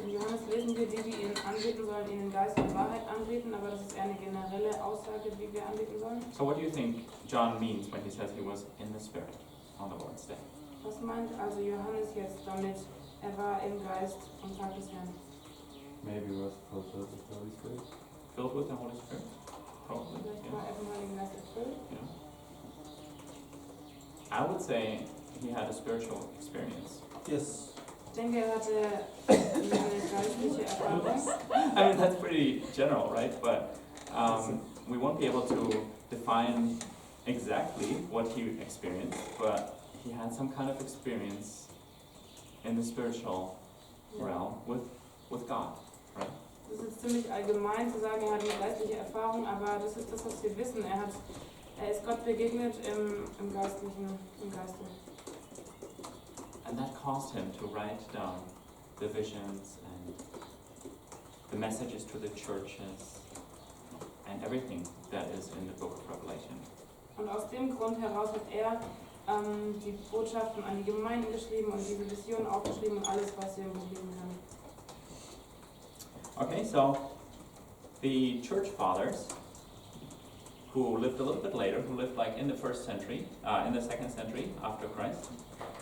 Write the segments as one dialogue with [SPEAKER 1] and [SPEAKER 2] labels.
[SPEAKER 1] in Johannes lesen wir, die ihn anbeten sollen, ihn in Geist und Wahrheit anbeten, aber das ist eher eine generelle Aussage, wie wir anbeten sollen.
[SPEAKER 2] So what do you think John means when he says he was in the Spirit on the Lord's Day?
[SPEAKER 1] Was meint also Johannes jetzt damit, er war im Geist am Tag des Herrn?
[SPEAKER 3] Maybe he was filled with the Holy Spirit.
[SPEAKER 2] Filled with the Holy Spirit? Probably,
[SPEAKER 1] Vielleicht war er vom Heiligen Geist erfüllt.
[SPEAKER 2] yeah. I would say he had a spiritual experience.
[SPEAKER 3] Yes.
[SPEAKER 1] Ich denke, er hatte eine geistliche Erfahrung.
[SPEAKER 2] I mean, that's pretty general, right? But we won't be able to define exactly what he experienced, but he had some kind of experience in the spiritual realm with God, right?
[SPEAKER 1] Das ist ziemlich allgemein zu sagen, er hat eine geistliche Erfahrung, aber das ist das, was wir wissen. Er ist Gott begegnet im Geiste.
[SPEAKER 2] And that caused him to write down the visions and the messages to the churches and everything that is in the book of Revelation.
[SPEAKER 1] Und aus dem Grund heraus hat er die Botschaften an die Gemeinden geschrieben und diese Visionen aufgeschrieben und alles, was wir im Buch lesen können.
[SPEAKER 2] Okay, so the church fathers who lived a little bit later, who lived like in the first century, in the second century after Christ.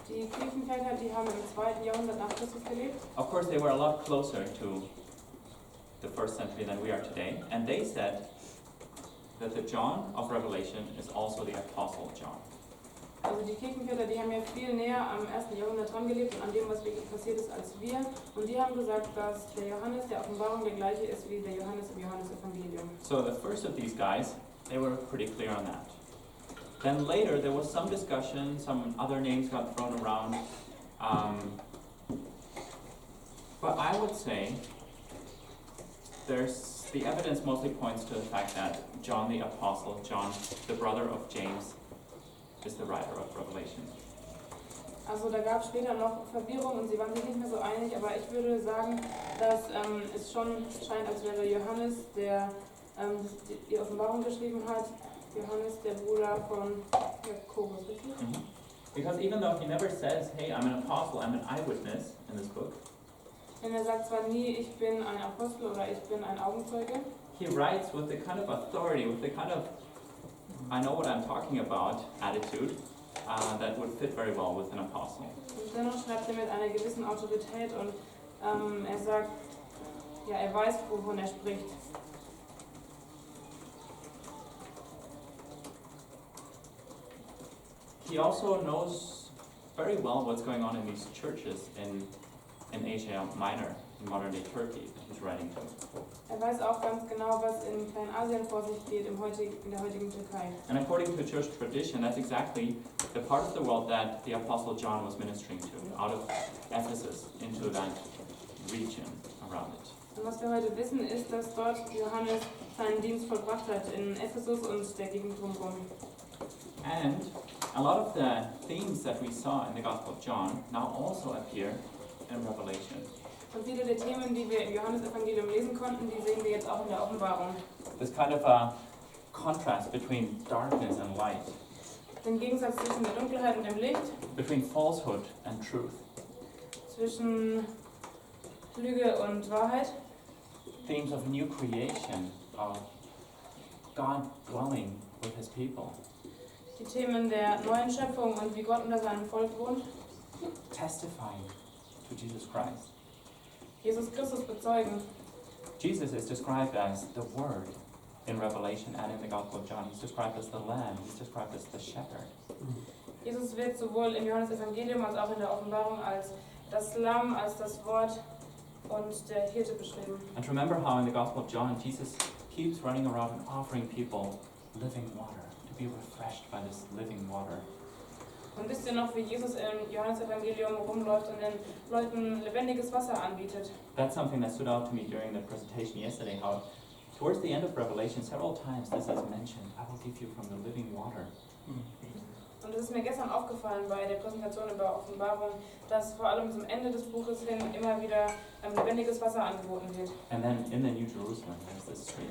[SPEAKER 1] Die Kirchenväter, die haben im 2. Jahrhundert nach Christus gelebt.
[SPEAKER 2] Of course, they were a lot closer to the first century than we are today, and they said that the John of Revelation is also the Apostle John.
[SPEAKER 1] Also die Kirchenväter, die haben ja viel näher am 1. Jahrhundert dran gelebt und an dem, was wirklich passiert ist, als wir. Und die haben gesagt, dass der Johannes der Offenbarung der gleiche ist wie der Johannes im Johannesevangelium.
[SPEAKER 2] So the first of these guys, they were pretty clear on that. Then later there was some discussion, some other names got thrown around. But I would say the evidence mostly points to the fact that John the Apostle, John the brother of James, is the writer of Revelation.
[SPEAKER 1] Also da gab es später noch Verwirrung und sie waren sich nicht mehr so einig, aber ich würde sagen, dass es schon scheint, als wäre Johannes, der die Offenbarung geschrieben hat, Johannes, der Bruder von Jakobus, richtig?
[SPEAKER 2] Mm-hmm. Because even though he never says, hey, I'm an apostle, I'm an eyewitness in this book,
[SPEAKER 1] Denn er sagt zwar nie, ich bin ein Apostel oder ich bin ein Augenzeuge,
[SPEAKER 2] he writes with the kind of authority, with the kind of I know what I'm talking about attitude that would fit very well with an apostle.
[SPEAKER 1] und dennoch schreibt er mit einer gewissen Autorität und er sagt, ja, er weiß, wovon er spricht.
[SPEAKER 2] He also knows very well what's going on in these churches in Asia Minor, in modern-day Turkey, that he's writing to.
[SPEAKER 1] Er weiß auch ganz genau, was in Kleinasien vor sich geht, in der heutigen Türkei.
[SPEAKER 2] And according to church tradition, that's exactly the part of the world that the Apostle John was ministering to, out of Ephesus into that region around it.
[SPEAKER 1] Und was wir heute wissen, ist, dass dort Johannes seinen Dienst vollbracht hat, in Ephesus und der Gegend drumherum.
[SPEAKER 2] And a lot of the themes that we saw in the Gospel of John now also appear in Revelation.
[SPEAKER 1] Und viele der Themen, die wir im Johannesevangelium lesen konnten, die sehen wir jetzt auch in der Offenbarung.
[SPEAKER 2] This kind of a contrast between darkness and light,
[SPEAKER 1] Den Gegensatz zwischen der Dunkelheit und dem Licht,
[SPEAKER 2] between falsehood and truth,
[SPEAKER 1] zwischen Lüge und Wahrheit,
[SPEAKER 2] themes of new creation, of God dwelling with his people,
[SPEAKER 1] die Themen der neuen Schöpfung und wie Gott unter seinem Volk wohnt,
[SPEAKER 2] testifying to Jesus Christ.
[SPEAKER 1] Jesus Christus bezeugen.
[SPEAKER 2] Jesus is described as the Word in Revelation and in the Gospel of John. He's described as the Lamb, he's described as the Shepherd.
[SPEAKER 1] Jesus wird sowohl im Johannesevangelium als auch in der Offenbarung als das Lamm, als das Wort und der Hirte beschrieben.
[SPEAKER 2] And remember how in the Gospel of John, Jesus keeps running around and offering people living water, to be refreshed by this living water.
[SPEAKER 1] Und wisst ihr noch, wie Jesus im Johannesevangelium rumläuft und den Leuten lebendiges Wasser anbietet?
[SPEAKER 2] That's something that stood out to me during the presentation yesterday, how towards the end of Revelation, several times this is mentioned, I will give you from the living water.
[SPEAKER 1] Und es ist mir gestern aufgefallen bei der Präsentation über Offenbarung, dass vor allem zum Ende des Buches hin immer wieder lebendiges Wasser angeboten wird.
[SPEAKER 2] And then in the New Jerusalem, there's this stream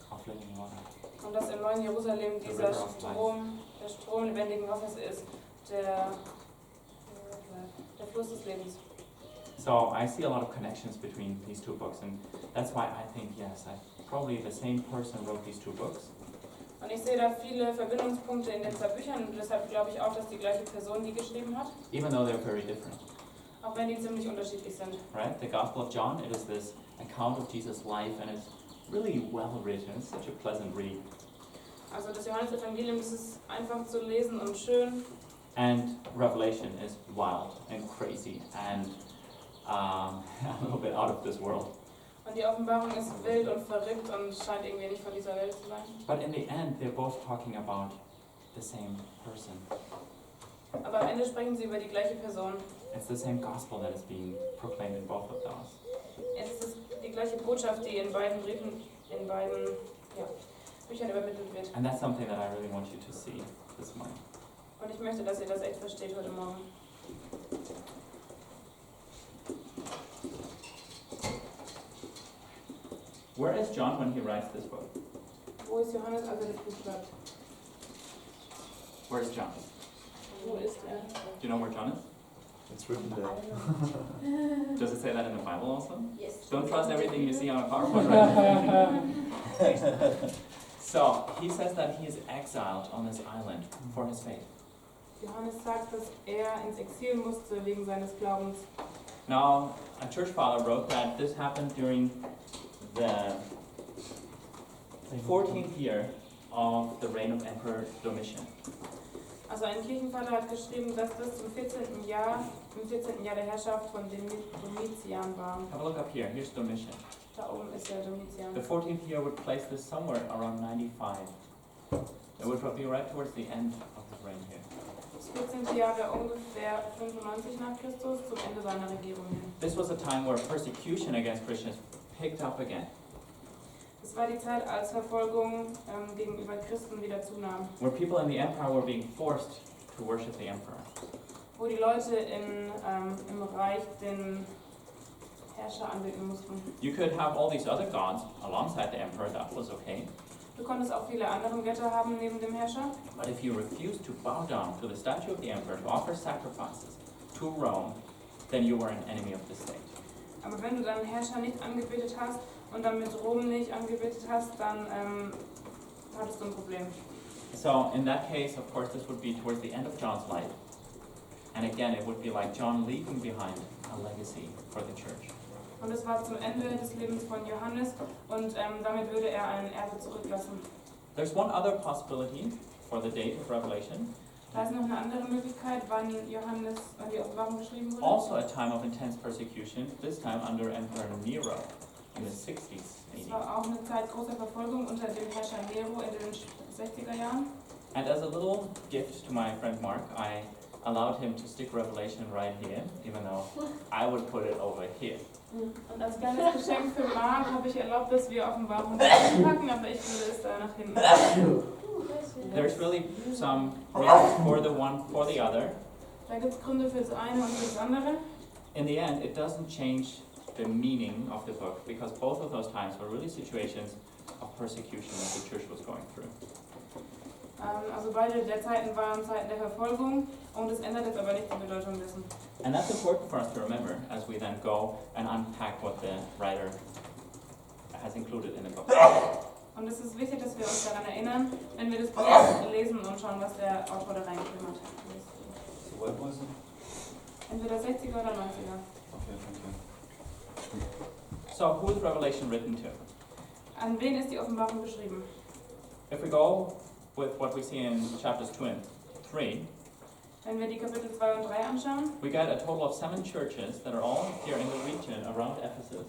[SPEAKER 2] of living water.
[SPEAKER 1] Und dass im neuen Jerusalem dieser Strom, der Strom lebendigen Wassers ist, der Fluss des Lebens.
[SPEAKER 2] So I see a lot of connections between these two books, and that's why I think, yes, probably the same person wrote these two books.
[SPEAKER 1] Und ich sehe da viele Verbindungspunkte in den zwei Büchern und deshalb glaube ich auch, dass die gleiche Person die geschrieben hat.
[SPEAKER 2] Even though they're very different.
[SPEAKER 1] Auch wenn die ziemlich unterschiedlich sind.
[SPEAKER 2] Right? The Gospel of John, it is this account of Jesus' life, and it's really well written. It's such a pleasant read.
[SPEAKER 1] Also das Johannes-Evangelium, das ist einfach zu lesen und schön.
[SPEAKER 2] And Revelation is wild and crazy and a little bit out of this world.
[SPEAKER 1] Und die Offenbarung ist wild und verrückt und scheint irgendwie nicht von dieser Welt zu sein.
[SPEAKER 2] But in the end, they're both talking about the same person.
[SPEAKER 1] Aber am Ende sprechen sie über die gleiche Person.
[SPEAKER 2] It's the same gospel that is being proclaimed in both of those.
[SPEAKER 1] Es ist die gleiche Botschaft, die in beiden Briefen, in beiden Büchern übermittelt wird.
[SPEAKER 2] And that's something that I really want you to see this morning.
[SPEAKER 1] Und ich möchte, dass ihr das echt versteht heute Morgen.
[SPEAKER 2] Where is John when he writes this book?
[SPEAKER 1] Wo ist Johannes, als er das Buch schreibt?
[SPEAKER 2] Where is John?
[SPEAKER 1] Wo ist er?
[SPEAKER 2] Do you know where John is?
[SPEAKER 3] It's written there.
[SPEAKER 2] Does it say that in the Bible also?
[SPEAKER 4] Yes.
[SPEAKER 2] Don't trust everything you see on a PowerPoint, right? So, he says that he is exiled on this island for his faith.
[SPEAKER 1] Johannes sagt, dass er ins Exil musste wegen seines Glaubens.
[SPEAKER 2] Now, a church father wrote that this happened during the 14th year of the reign of Emperor Domitian.
[SPEAKER 1] Also ein Kirchenvater hat geschrieben, dass das im 14. Jahr der Herrschaft von Domitian war.
[SPEAKER 2] Have a look up here. Here's Domitian.
[SPEAKER 1] Da oben ist der Domitian.
[SPEAKER 2] The 14th year would place this somewhere around 95. It would be right towards the end of his reign here.
[SPEAKER 1] Das 14. Jahr wäre ungefähr 95 nach Christus, zum Ende seiner Regierung hin.
[SPEAKER 2] This was a time where persecution against Christians picked up again.
[SPEAKER 1] Es war die Zeit, als Verfolgung gegenüber Christen wieder zunahm.
[SPEAKER 2] Where people in the empire were being forced to worship the emperor.
[SPEAKER 1] Wo die Leute im Reich den Herrscher anbeten mussten.
[SPEAKER 2] You could have all these other gods alongside the emperor, that was okay.
[SPEAKER 1] Du konntest auch viele andere Götter haben neben dem Herrscher.
[SPEAKER 2] But if you refused to bow down to the statue of the emperor, to offer sacrifices to Rome, then you were an enemy of the state.
[SPEAKER 1] Aber wenn du deinen Herrscher nicht angebetet hast und dann mit Rom nicht angebetet hast, dann hattest du ein Problem.
[SPEAKER 2] So in that case, of course, this would be towards the end of John's life. And again, it would be like John leaving behind a legacy for the church.
[SPEAKER 1] Und es war zum Ende des Lebens von Johannes und damit würde er ein Erbe zurücklassen.
[SPEAKER 2] There's one other possibility for the date of Revelation.
[SPEAKER 1] Da ist noch eine andere Möglichkeit, wann Johannes die Offenbarung geschrieben wurde.
[SPEAKER 2] Also a time of intense persecution, this time under Emperor Nero in the 60s,
[SPEAKER 1] Es
[SPEAKER 2] 80s.
[SPEAKER 1] war auch eine Zeit großer Verfolgung unter dem Herrscher Nero in den 60er Jahren.
[SPEAKER 2] And as a little gift to my friend Mark, I allowed him to stick Revelation right here, even though I would put it over here.
[SPEAKER 1] Und als kleines Geschenk für Mark habe ich erlaubt, dass wir Offenbarung packen, aber ich würde es da nach hinten packen.
[SPEAKER 2] There's really some reasons for the one, for the other.
[SPEAKER 1] Da gibt es Gründe für das eine und für das andere.
[SPEAKER 2] In the end, it doesn't change the meaning of the book, because both of those times were really situations of persecution that the church was going through.
[SPEAKER 1] Also beide der Zeiten waren Zeiten der Verfolgung und es ändert jetzt aber nicht die Bedeutung dessen.
[SPEAKER 2] And that's important for us to remember as we then go and unpack what the writer has included in the book.
[SPEAKER 1] Und es ist wichtig, dass wir uns daran erinnern, wenn wir das Buch lesen und schauen, was der Autor da reingeschrieben hat.
[SPEAKER 3] So what was it?
[SPEAKER 1] Entweder 60er oder 90er.
[SPEAKER 3] Okay, thank you.
[SPEAKER 2] So, who is Revelation written to?
[SPEAKER 1] An wen ist die Offenbarung geschrieben?
[SPEAKER 2] If we go with what we see in chapters 2 and 3,
[SPEAKER 1] Wenn wir die Kapitel 2 und 3 anschauen,
[SPEAKER 2] we get a total of 7 churches that are all here in the region around Ephesus.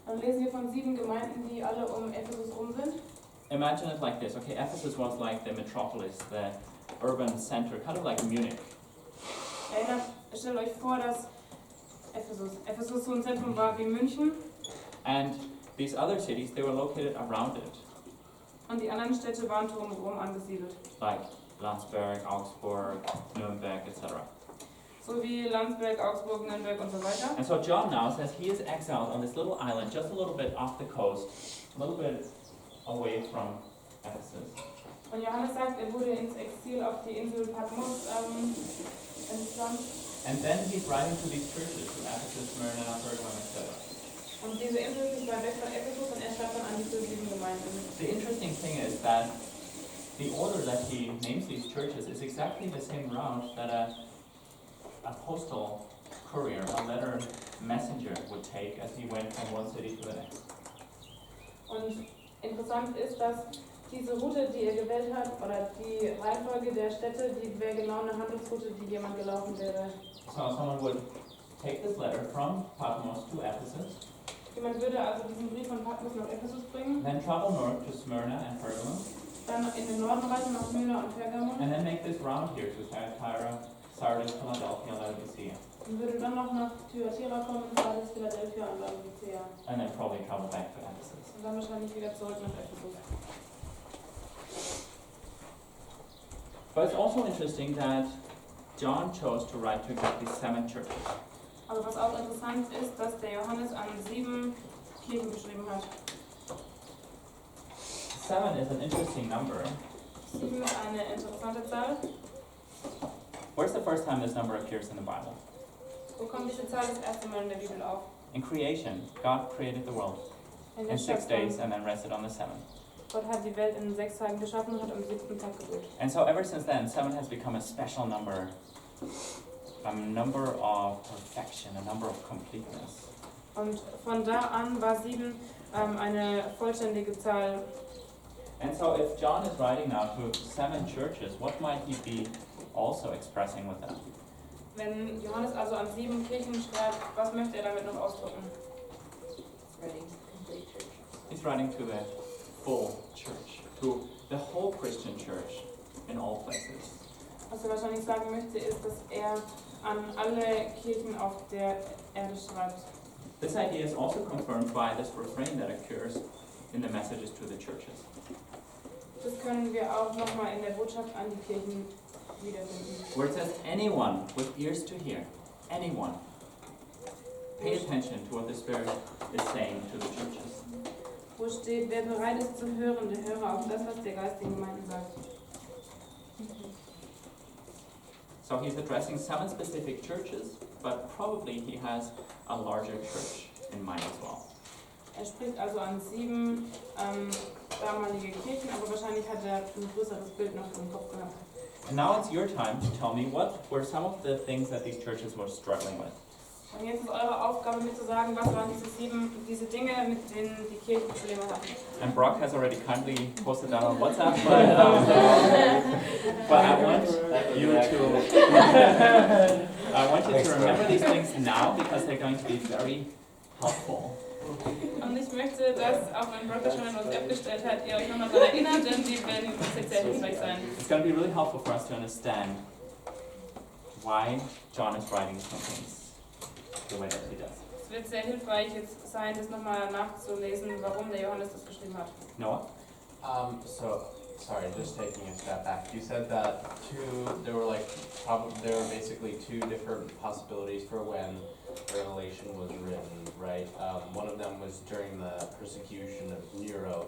[SPEAKER 1] dann lesen wir von 7 Gemeinden, die alle um Ephesus rum sind.
[SPEAKER 2] Imagine it like this, okay, Ephesus was like the metropolis, the urban center, kind of like Munich.
[SPEAKER 1] Stellt euch vor, dass Ephesus so ein Zentrum war wie München
[SPEAKER 2] And these other cities, they were located around it,
[SPEAKER 1] und die anderen Städte waren drumherum angesiedelt.
[SPEAKER 2] like Landsberg, Augsburg, Nuremberg, etc.
[SPEAKER 1] So wie Landsberg, Augsburg, Nürnberg und so weiter.
[SPEAKER 2] And so John now says he is exiled on this little island, just a little bit off the coast, a little bit away from Ephesus.
[SPEAKER 1] Und Johannes sagt, er wurde ins Exil auf die Insel Patmos entsandt.
[SPEAKER 2] And then he's writing to these churches, to Ephesus, Smyrna, Pergamum, etc.
[SPEAKER 1] Und diese Infos sind weit weg von Ephesus und er schreibt dann an diese 7 Gemeinden.
[SPEAKER 2] The interesting thing is that the order that he names these churches is exactly the same route that a postal courier, a letter messenger would take as he went from one city to the next.
[SPEAKER 1] Und interessant ist, dass diese Route, die er gewählt hat, oder die Reihenfolge der Städte, die wäre genau eine Handelsroute, die jemand gelaufen wäre.
[SPEAKER 2] So someone would take this letter from Patmos to Ephesus,
[SPEAKER 1] Jemand würde also diesen Brief von Patmos nach Ephesus bringen,
[SPEAKER 2] then travel north to Smyrna and Pergamum,
[SPEAKER 1] dann in den Norden reisen nach Smyrna und Pergamum
[SPEAKER 2] and then make this round here to Thyatira, Sardis, Philadelphia, Laodicea,
[SPEAKER 1] und würde dann noch nach Thyatira kommen, Sardis, Philadelphia und Laodicea.
[SPEAKER 2] and then probably travel back to Ephesus.
[SPEAKER 1] Und dann wahrscheinlich wieder zurück nach Ephesus.
[SPEAKER 2] But it's also interesting that John chose to write to exactly 7 churches.
[SPEAKER 1] Aber was auch interessant ist, dass der Johannes an 7 Kirchen geschrieben hat.
[SPEAKER 2] 7 is an interesting number.
[SPEAKER 1] 7 ist eine interessante Zahl.
[SPEAKER 2] Where's the first time this number appears in the Bible?
[SPEAKER 1] Wo kommt diese Zahl das erste Mal in der Bibel auf?
[SPEAKER 2] In creation, God created the world
[SPEAKER 1] In der
[SPEAKER 2] in 6 days
[SPEAKER 1] Schöpfung.
[SPEAKER 2] and then rested on the 7th.
[SPEAKER 1] Gott hat die Welt in 6 Tagen geschaffen und hat am 7. Tag geruht.
[SPEAKER 2] And so ever since then, 7 has become a special number, a number of perfection, a number of completeness.
[SPEAKER 1] Und von da an war 7 eine vollständige Zahl.
[SPEAKER 2] And so if John is writing now to 7 churches, what might he be also expressing with them?
[SPEAKER 1] Wenn Johannes also an 7 Kirchen schreibt, was möchte er damit noch ausdrücken?
[SPEAKER 2] He's writing to the full church, to the whole Christian church in all places.
[SPEAKER 1] Was er wahrscheinlich sagen möchte, ist, dass er an alle Kirchen auf der Erde schreibt.
[SPEAKER 2] This idea is also confirmed by this refrain that occurs in the messages to the churches.
[SPEAKER 1] Das können wir auch nochmal in der Botschaft an die Kirchen wiederfinden.
[SPEAKER 2] Where it says, anyone with ears to hear, anyone, pay attention to what the Spirit is saying to the churches.
[SPEAKER 1] Wo steht, wer bereit ist zu hören, der höre auf das, was der Geist den Gemeinden sagt.
[SPEAKER 2] So he's addressing 7 specific churches, but probably he has a larger church in mind as well.
[SPEAKER 1] Er spricht also an 7 damalige Kirchen, aber wahrscheinlich hat er ein größeres Bild noch im Kopf gehabt.
[SPEAKER 2] And now it's your time to tell me what were some of the things that these churches were struggling with.
[SPEAKER 1] Und jetzt ist eure Aufgabe, mir zu sagen, was waren diese Dinge, mit denen die Kirchen Probleme hatten.
[SPEAKER 2] And Brock has already kindly posted that on WhatsApp, but I want you to remember these things now because they're going to be very helpful.
[SPEAKER 1] Und ich möchte, dass, auch wenn Brock das schon in WhatsApp gestellt hat, ihr euch nochmal daran erinnert, denn die werden uns jetzt sehr hilfreich sein.
[SPEAKER 2] It's going to be really helpful for us to understand why John is writing some things the way that he does.
[SPEAKER 1] Es wird sehr hilfreich jetzt sein, das nochmal nachzulesen, warum der Johannes das geschrieben hat.
[SPEAKER 2] Noah?
[SPEAKER 4] Sorry, just taking a step back. You said that there were basically 2 different possibilities for when Revelation was written, right? One of them was during the persecution of Nero.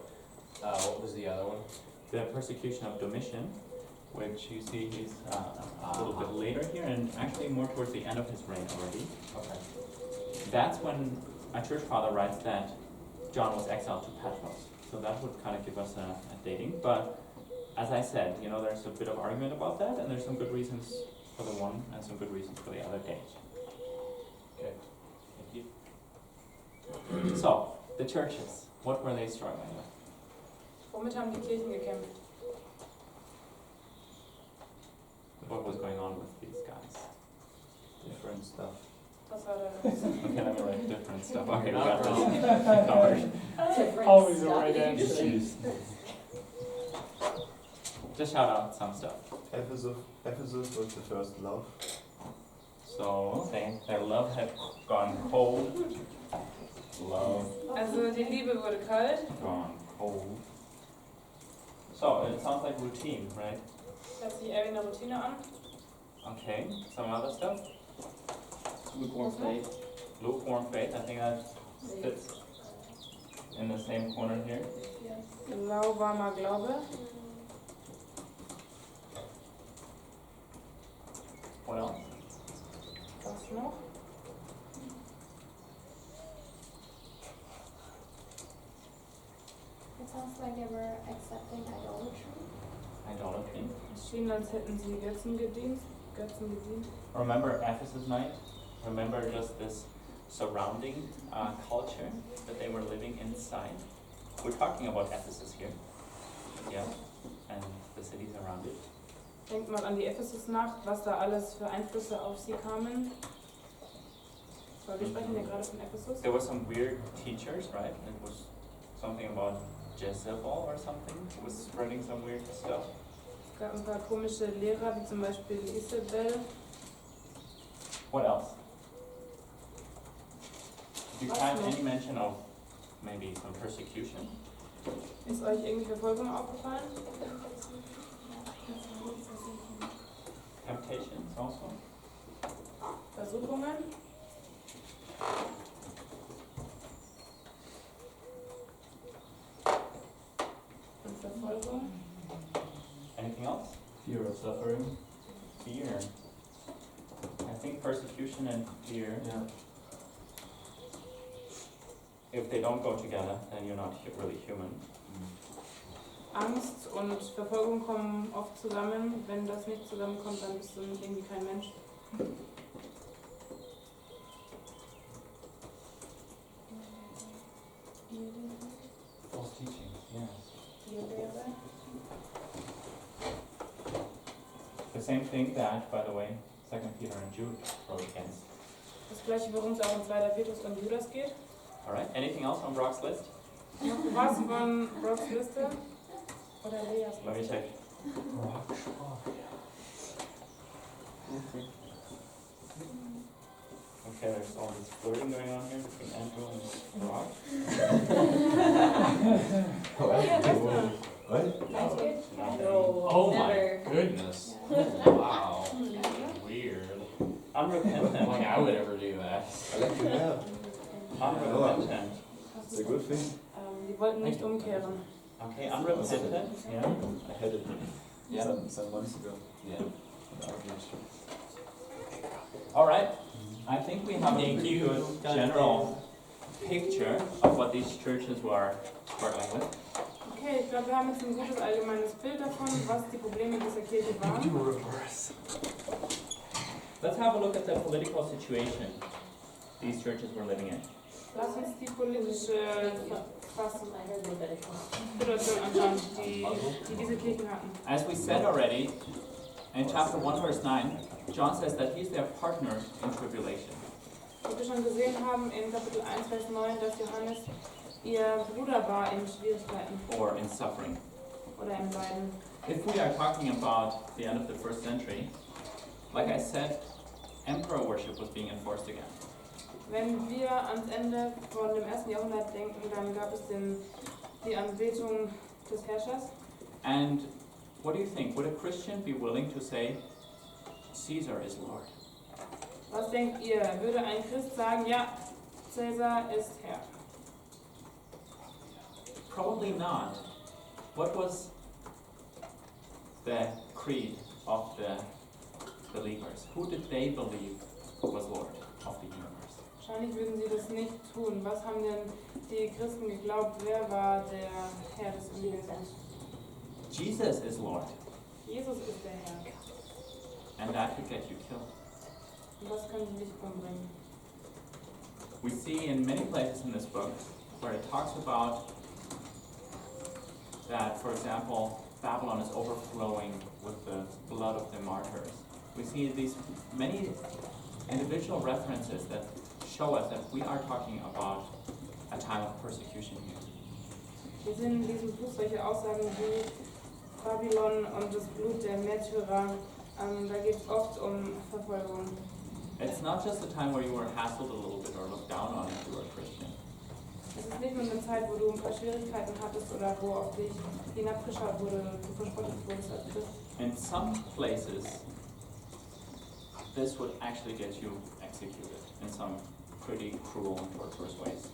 [SPEAKER 4] What was the other one?
[SPEAKER 2] The persecution of Domitian, which you see he's a little bit later here, and actually more towards the end of his reign already.
[SPEAKER 4] Okay.
[SPEAKER 2] That's when a church father writes that John was exiled to Patmos. So that would kind of give us a dating. But as I said, there's a bit of argument about that, and there's some good reasons for the one and some good reasons for the other date.
[SPEAKER 4] Okay.
[SPEAKER 2] Thank you. So, the churches, what were they struggling with?
[SPEAKER 1] Womit haben die Kirchen gekämpft?
[SPEAKER 2] What was going on with these guys?
[SPEAKER 3] Different stuff.
[SPEAKER 1] Das war der
[SPEAKER 2] Okay, let me write different stuff. Okay, we got
[SPEAKER 4] Not
[SPEAKER 2] this covered.
[SPEAKER 5] Always the right answer.
[SPEAKER 3] Issues.
[SPEAKER 2] Just shout out some stuff.
[SPEAKER 3] Ephesus was the first love.
[SPEAKER 2] So, their love had gone cold. Love
[SPEAKER 1] Also die Liebe wurde kalt.
[SPEAKER 2] gone cold. So, it sounds like routine, right?
[SPEAKER 1] Hört sich eher wie eine Routine an.
[SPEAKER 2] Okay, some other stuff?
[SPEAKER 1] Lukewarm faith.
[SPEAKER 2] Lukewarm faith, I think that fits in the same corner here.
[SPEAKER 1] Lauwarmer Glaube.
[SPEAKER 2] What else?
[SPEAKER 1] noch?
[SPEAKER 5] It sounds like they were accepting idolatry.
[SPEAKER 2] Idolatry.
[SPEAKER 1] Es schien, als hätten sie Götzen gedient.
[SPEAKER 2] Remember Ephesus night? Remember just this surrounding culture that they were living inside? We're talking about Ephesus here. Yeah. And the cities around it.
[SPEAKER 1] Denkt mal an die Ephesus-Nacht, was da alles für Einflüsse auf sie kamen. Weil wir sprechen ja gerade von Ephesus.
[SPEAKER 2] There were some weird teachers, right? It was something about Jezebel or something. It was spreading some weird stuff.
[SPEAKER 1] Es gab ein paar komische Lehrer, wie zum Beispiel Isabel.
[SPEAKER 2] What else? Did you have any mention of maybe some persecution?
[SPEAKER 1] Ist euch irgendwie Verfolgung aufgefallen?
[SPEAKER 2] Temptations also?
[SPEAKER 1] Versuchungen? Und Verfolgung?
[SPEAKER 2] Anything else?
[SPEAKER 3] Fear of suffering.
[SPEAKER 2] Fear. I think persecution and fear,
[SPEAKER 3] Yeah.
[SPEAKER 2] if they don't go together, then you're not really human.
[SPEAKER 1] Angst und Verfolgung kommen oft zusammen. Wenn das nicht zusammenkommt, dann bist du irgendwie kein Mensch.
[SPEAKER 2] False teaching, yes. The same thing that, by the way, 2 Peter and Jude wrote against.
[SPEAKER 1] Das gleiche, worum es auch in 2. Petrus und Judas geht.
[SPEAKER 2] Alright, anything else on Brock's list?
[SPEAKER 1] Noch was von Brocks Liste? Oder Leas
[SPEAKER 2] Let me
[SPEAKER 1] Liste?
[SPEAKER 2] check. Okay, there's all this flirting going on here between Andrew and Brock.
[SPEAKER 1] Ja, das war.
[SPEAKER 3] What?
[SPEAKER 2] Nothing.
[SPEAKER 4] Oh my
[SPEAKER 5] Never.
[SPEAKER 4] goodness.
[SPEAKER 5] Yeah.
[SPEAKER 4] Wow. Weird.
[SPEAKER 2] Unrepentant.
[SPEAKER 4] Like I would ever do that.
[SPEAKER 3] I let you have.
[SPEAKER 2] Unrepentant.
[SPEAKER 3] It's a good thing.
[SPEAKER 1] Die wollten nicht umkehren.
[SPEAKER 2] Okay, unrepentant. Yeah.
[SPEAKER 3] I had it
[SPEAKER 4] Yeah.
[SPEAKER 3] some months ago.
[SPEAKER 4] Yeah.
[SPEAKER 3] An outreach.
[SPEAKER 2] Alright, I think we have a
[SPEAKER 4] Thank
[SPEAKER 2] pretty
[SPEAKER 4] you.
[SPEAKER 2] good general picture of what these churches were struggling with.
[SPEAKER 1] Okay, ich glaube, wir haben jetzt ein gutes allgemeines Bild davon, was die Probleme dieser Kirche waren.
[SPEAKER 2] Let's have a look at the political situation these churches were living in.
[SPEAKER 1] Lass uns die politische Situation anschauen, die diese Kirchen hatten.
[SPEAKER 2] As we said already, in chapter 1 verse 9, John says that he's their partner in tribulation.
[SPEAKER 1] Wie wir schon gesehen haben in Kapitel 1, Vers 9, dass Johannes ihr Bruder war in Schwierigkeiten
[SPEAKER 2] Or in suffering.
[SPEAKER 1] oder im Leiden.
[SPEAKER 2] If we are talking about the end of the 1st century, like I said, emperor worship was being enforced again.
[SPEAKER 1] Wenn wir ans Ende von dem 1. Jahrhundert denken, dann gab es die Anbetung des Herrschers.
[SPEAKER 2] And what do you think? Would a Christian be willing to say, Caesar is Lord?
[SPEAKER 1] Was denkt ihr? Würde ein Christ sagen, ja, Cäsar ist Herr?
[SPEAKER 2] Probably not. What was the creed of the believers? Who did they believe was Lord of the universe?
[SPEAKER 1] Wahrscheinlich würden sie das nicht tun. Was haben denn die Christen geglaubt? Wer war der Herr des Universums?
[SPEAKER 2] Jesus is Lord,
[SPEAKER 1] Jesus ist der Herr.
[SPEAKER 2] and that could get you killed.
[SPEAKER 1] Und das könnte dich umbringen.
[SPEAKER 2] We see in many places in this book where it talks about that, for example, Babylon is overflowing with the blood of the martyrs. We see these many individual references that show us that we are talking about a time of persecution here.
[SPEAKER 1] Wir sehen in diesem Buch solche Aussagen wie Babylon und das Blut der Märtyrer. Da geht es oft um Verfolgung.
[SPEAKER 2] It's not just a time where you were hassled a little bit or looked down on if you were a Christian.
[SPEAKER 1] Es ist nicht nur eine Zeit, wo du ein paar Schwierigkeiten hattest oder wo auf dich hinabgeschaut wurde und du verspottet wurdest als Christ.
[SPEAKER 2] In some places, this would actually get you executed in some pretty cruel and torturous ways.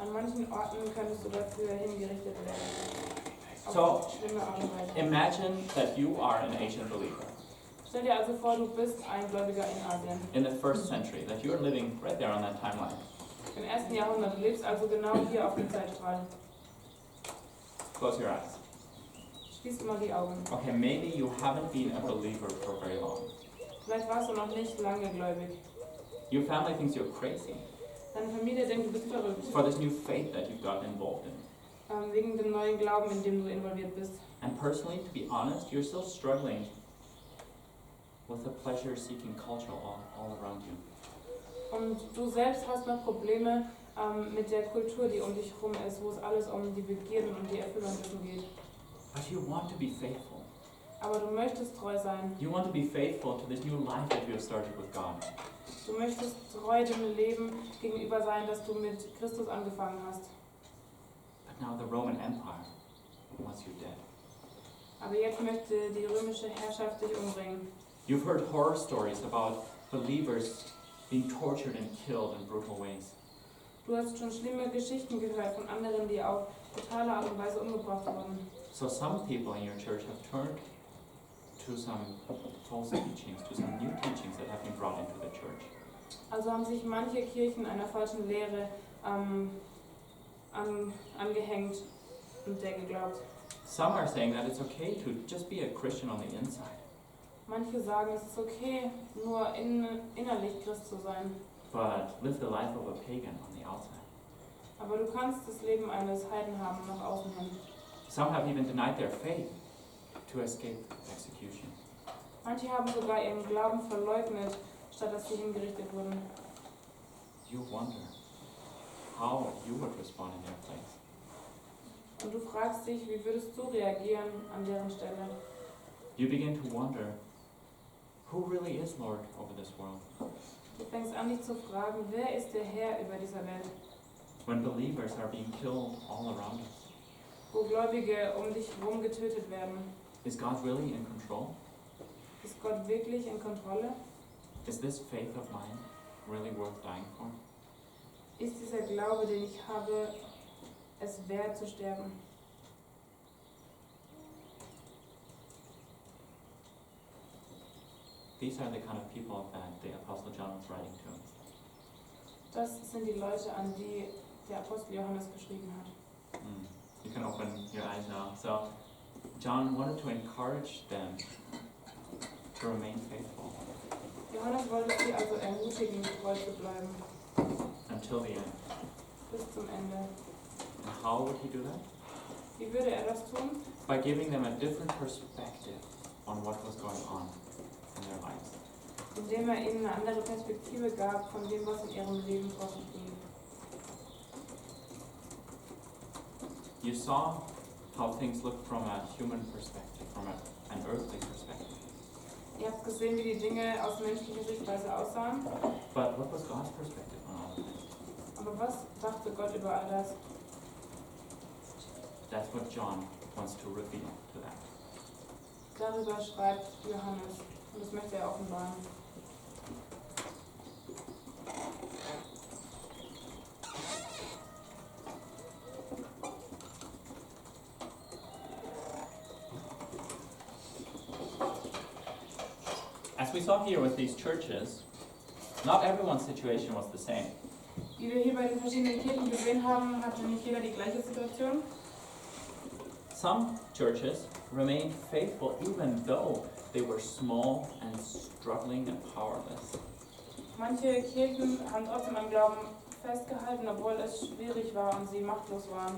[SPEAKER 1] An manchen Orten könntest du dafür hingerichtet werden.
[SPEAKER 2] So,
[SPEAKER 1] Auf schlimme Art und Weise.
[SPEAKER 2] Imagine that you are an Asian believer.
[SPEAKER 1] Stell dir also vor, du bist ein Gläubiger in Asien.
[SPEAKER 2] in the first century, that you're living right there on that timeline.
[SPEAKER 1] Im 1. Jahrhundert. Du lebst also genau hier auf dem Zeitstrahl.
[SPEAKER 2] Close your eyes.
[SPEAKER 1] Schließ mal die Augen.
[SPEAKER 2] Okay, maybe you haven't been a believer for very long.
[SPEAKER 1] Vielleicht warst du noch nicht lange gläubig.
[SPEAKER 2] Your family thinks you're crazy
[SPEAKER 1] Deine Familie denkt, du bist verrückt.
[SPEAKER 2] for this new faith that you've gotten involved in.
[SPEAKER 1] Wegen dem neuen Glauben, in dem du involviert bist.
[SPEAKER 2] And personally, to be honest, you're still struggling with the pleasure-seeking culture all around you.
[SPEAKER 1] Und du selbst hast noch Probleme mit der Kultur, die um dich herum ist, wo es alles um die Begierden und die Erfüllung dessen geht.
[SPEAKER 2] But you want to be faithful.
[SPEAKER 1] Aber du möchtest treu sein.
[SPEAKER 2] You want to be faithful to this new life that you have started with God.
[SPEAKER 1] Du möchtest treu dem Leben gegenüber sein, das du mit Christus angefangen hast.
[SPEAKER 2] But now the Roman Empire wants you dead.
[SPEAKER 1] Aber jetzt möchte die römische Herrschaft dich umbringen.
[SPEAKER 2] You've heard horror stories about believers being tortured and killed in brutal ways.
[SPEAKER 1] Du hast schon schlimme Geschichten gehört von anderen, die auf brutale Art und Weise umgebracht wurden.
[SPEAKER 2] So some people in your church have turned to some false teachings, to some new teachings that have been brought into the church.
[SPEAKER 1] Also haben sich manche Kirchen einer falschen Lehre angehängt und der geglaubt.
[SPEAKER 2] Some are saying that it's okay to just be a Christian on the inside.
[SPEAKER 1] Manche sagen, es ist okay, nur innerlich Christ zu sein.
[SPEAKER 2] But live the life of a pagan on the outside.
[SPEAKER 1] Aber du kannst das Leben eines Heiden haben, nach außen hin.
[SPEAKER 2] Some have even denied their faith to escape execution.
[SPEAKER 1] Manche haben sogar ihren Glauben verleugnet, statt dass sie hingerichtet wurden.
[SPEAKER 2] You wonder how you would respond in their place.
[SPEAKER 1] Und du fragst dich, wie würdest du reagieren an deren Stelle?
[SPEAKER 2] You begin to wonder, who really is Lord over this world?
[SPEAKER 1] Du fängst an, dich zu fragen, wer ist der Herr über dieser Welt?
[SPEAKER 2] When believers are being killed all around us,
[SPEAKER 1] Wo Gläubige um dich herum getötet werden.
[SPEAKER 2] is God really in control?
[SPEAKER 1] Ist Gott wirklich in Kontrolle?
[SPEAKER 2] Is this faith of mine really worth dying for?
[SPEAKER 1] Ist dieser Glaube, den ich habe, es wert zu sterben?
[SPEAKER 2] These are the kind of people that the Apostle John was writing to.
[SPEAKER 1] Das sind die Leute, an die der Apostel Johannes geschrieben hat.
[SPEAKER 2] You can open your eyes now. So, John wanted to encourage them to remain faithful
[SPEAKER 1] Johannes wollte sie also ermutigen, treu zu bleiben,
[SPEAKER 2] until the end.
[SPEAKER 1] bis zum Ende.
[SPEAKER 2] And how would he do that?
[SPEAKER 1] Wie würde er das tun?
[SPEAKER 2] By giving them a different perspective on what was going on in their lives.
[SPEAKER 1] Indem er ihnen eine andere Perspektive gab von dem, was in ihrem Leben vor sich ging.
[SPEAKER 2] You saw how things look from a human perspective, from an earthly perspective.
[SPEAKER 1] Ihr habt gesehen, wie die Dinge aus menschlicher Sichtweise aussahen.
[SPEAKER 2] But what was God's perspective on all of this?
[SPEAKER 1] Aber was dachte Gott über all das?
[SPEAKER 2] That's what John wants to reveal to them.
[SPEAKER 1] Darüber schreibt Johannes. Und das möchte er offenbaren.
[SPEAKER 2] As we saw here with these churches, not everyone's situation was the same.
[SPEAKER 1] Wie wir hier bei den verschiedenen Kirchen gesehen haben, hatte nicht jeder die gleiche Situation.
[SPEAKER 2] Some churches remained faithful even though they were small and struggling and powerless.
[SPEAKER 1] Manche Kirchen haben trotzdem am Glauben festgehalten, obwohl es schwierig war und sie machtlos waren.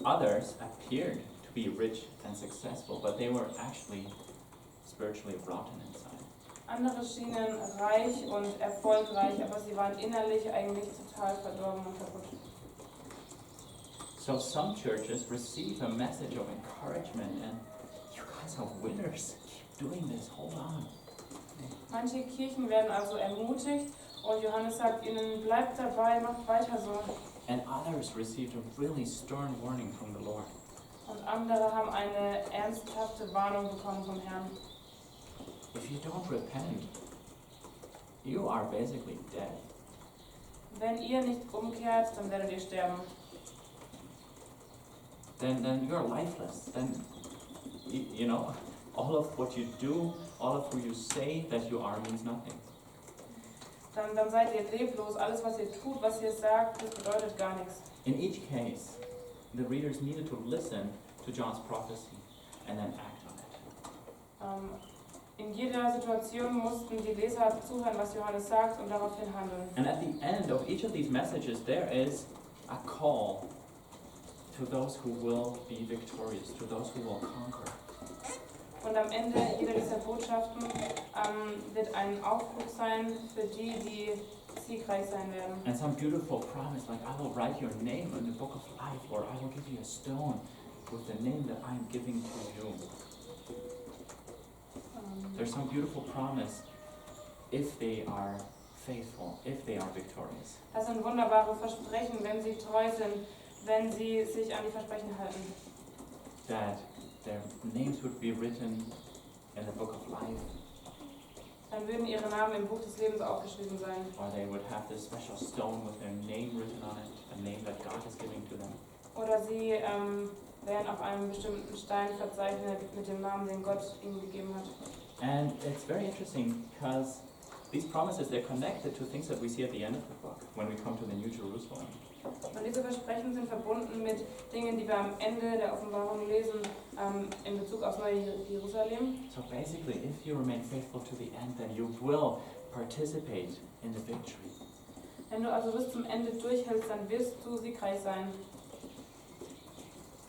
[SPEAKER 2] Others appeared to be rich and successful, but they were actually spiritually rotten inside.
[SPEAKER 1] Andere schienen reich und erfolgreich, aber sie waren innerlich eigentlich total verdorben und kaputt.
[SPEAKER 2] So some churches receive a message of encouragement and you guys are winners. Keep doing this, hold on.
[SPEAKER 1] Manche Kirchen werden also ermutigt und Johannes sagt ihnen, bleibt dabei, macht weiter so.
[SPEAKER 2] And others received a really stern warning from the Lord.
[SPEAKER 1] Und andere haben eine ernsthafte Warnung bekommen vom Herrn.
[SPEAKER 2] If you don't repent, you are basically dead.
[SPEAKER 1] Wenn ihr nicht umkehrt, dann werdet ihr sterben.
[SPEAKER 2] Then you're lifeless. Then, you know, all of what you do, all of who you say that you are means nothing.
[SPEAKER 1] Dann seid ihr leblos. Alles, was ihr tut, was ihr sagt, das bedeutet gar nichts.
[SPEAKER 2] In each case, the readers needed to listen to John's prophecy and then act on it.
[SPEAKER 1] In jeder Situation mussten die Leser zuhören, was Johannes sagt und daraufhin handeln.
[SPEAKER 2] And at the end of each of these messages, there is a call to those who will be victorious, to those who will conquer.
[SPEAKER 1] Und am Ende jeder dieser Botschaften wird ein Aufruf sein für die, die siegreich sein werden.
[SPEAKER 2] And some beautiful promise like, I will write your name in the book of life, or I will give you a stone with the name that I am giving to you. There's some beautiful promise if they are faithful, if they are victorious.
[SPEAKER 1] Das sind wunderbare Versprechen, wenn sie treu sind, wenn sie sich an die Versprechen halten.
[SPEAKER 2] That their names would be written in the book of life,
[SPEAKER 1] Dann würden ihre Namen im Buch des Lebens aufgeschrieben sein.
[SPEAKER 2] or they would have this special stone with their name written on it, a name that God is giving to them.
[SPEAKER 1] Oder sie werden auf einem bestimmten Stein verzeichnet mit dem Namen, den Gott ihnen gegeben hat.
[SPEAKER 2] And it's very interesting because these promises, they're connected to things that we see at the end of the book, when we come to the New Jerusalem.
[SPEAKER 1] Und diese Versprechen sind verbunden mit Dingen, die wir am Ende der Offenbarung lesen, in Bezug auf neue Jerusalem.
[SPEAKER 2] So basically, if you remain faithful to the end, then you will participate in the victory.
[SPEAKER 1] Wenn du also bis zum Ende durchhältst, dann wirst du siegreich sein.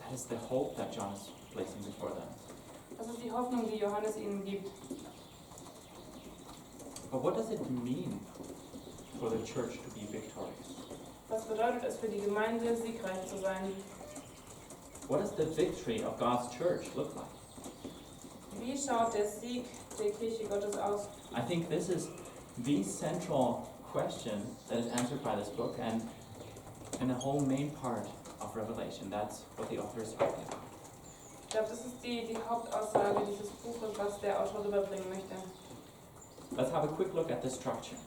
[SPEAKER 2] That is the hope that John is placing before them.
[SPEAKER 1] Das ist die Hoffnung, die Johannes ihnen gibt.
[SPEAKER 2] But what does it mean for the church to be victorious?
[SPEAKER 1] Was bedeutet es für die Gemeinde, siegreich zu sein?
[SPEAKER 2] What does the victory of God's church look like?
[SPEAKER 1] Wie schaut der Sieg der Kirche Gottes aus?
[SPEAKER 2] I think this is the central question that is answered by this book and the whole main part of Revelation. That's what the author is talking about.
[SPEAKER 1] Ich glaube, das ist die Hauptaussage dieses Buches, was der Autor rüberbringen möchte.
[SPEAKER 2] Let's have a quick look at the structure.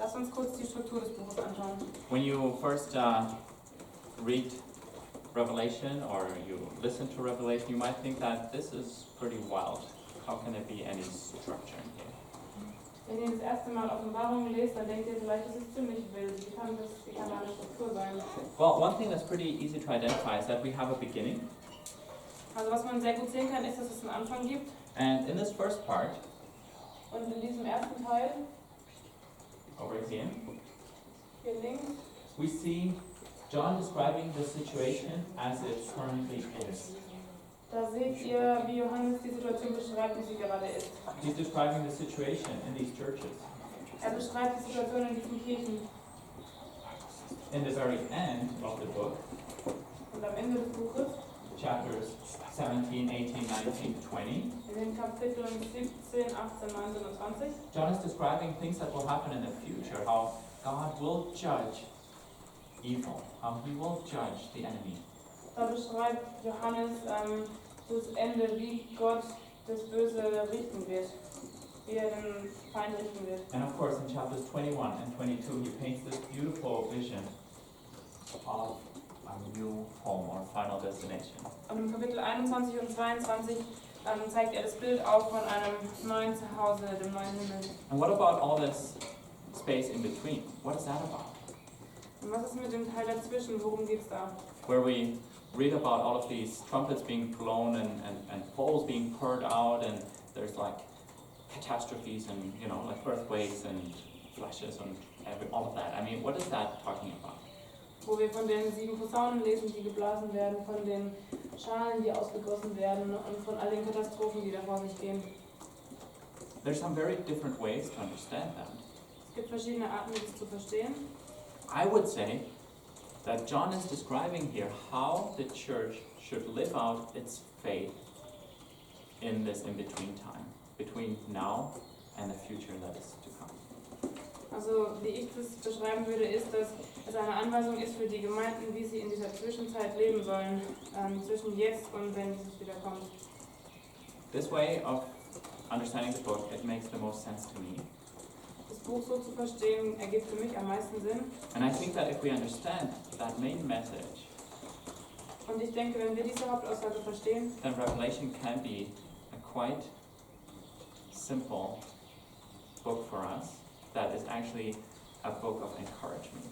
[SPEAKER 1] Lass uns kurz die Struktur des Buches anschauen.
[SPEAKER 2] When you first read Revelation or you listen to Revelation, you might think that this is pretty wild. How can there be any structure in here?
[SPEAKER 1] Wenn ihr das erste Mal Offenbarung lest, dann denkt ihr vielleicht, das ist ziemlich wild. Wie kann da eine Struktur sein?
[SPEAKER 2] Well, one thing that's pretty easy to identify is that we have a beginning.
[SPEAKER 1] Also was man sehr gut sehen kann, ist, dass es einen Anfang gibt.
[SPEAKER 2] And in this first part,
[SPEAKER 1] Und in diesem ersten Teil,
[SPEAKER 2] over here,
[SPEAKER 1] hier links,
[SPEAKER 2] we see John describing the situation as it currently is.
[SPEAKER 1] da seht ihr, wie Johannes die Situation beschreibt, wie sie gerade ist.
[SPEAKER 2] He's describing the situation in these churches.
[SPEAKER 1] Er beschreibt die Situation in diesen Kirchen.
[SPEAKER 2] In the very end of the book,
[SPEAKER 1] Und am Ende des Buches,
[SPEAKER 2] chapters 17, 18, 19, 20,
[SPEAKER 1] in den Kapiteln 17, 18, 19 und 20,
[SPEAKER 2] John is describing things that will happen in the future, how God will judge evil, how he will judge the enemy.
[SPEAKER 1] da beschreibt Johannes das Ende, wie Gott das Böse richten wird, wie er den Feind richten wird.
[SPEAKER 2] And of course in chapters 21 and 22 he paints this beautiful vision of a new home or final destination.
[SPEAKER 1] Und im Kapitel 21 und 22 zeigt er das Bild auf von einem neuen Zuhause, dem neuen Himmel.
[SPEAKER 2] And what about all this space in between? What is that about?
[SPEAKER 1] Und was ist mit dem Teil dazwischen? Worum geht's da?
[SPEAKER 2] Where we read about all of these trumpets being blown and bowls being poured out, and there's like catastrophes and, you know, like earthquakes and flashes and all of that. I mean, what is that talking about?
[SPEAKER 1] Wo wir von den 7 Posaunen lesen, die geblasen werden, von den Schalen, die ausgegossen werden und von all den Katastrophen, die da vor sich gehen.
[SPEAKER 2] There's some very different ways to understand that.
[SPEAKER 1] Es gibt verschiedene Arten, das zu verstehen.
[SPEAKER 2] I would say that John is describing here how the church should live out its faith in this in-between time, between now and the future that is to come.
[SPEAKER 1] Also, wie ich das beschreiben würde, ist, dass es eine Anweisung ist für die Gemeinden, wie sie in dieser Zwischenzeit leben sollen, zwischen jetzt und wenn Jesus wiederkommt.
[SPEAKER 2] This way of understanding the book, it makes the most sense to me.
[SPEAKER 1] Das Buch so zu verstehen, ergibt für mich am meisten Sinn.
[SPEAKER 2] And I think that if we understand that main message,
[SPEAKER 1] Und ich denke, wenn wir diese Hauptaussage verstehen,
[SPEAKER 2] then Revelation can be a quite simple book for us that is actually a book of encouragement.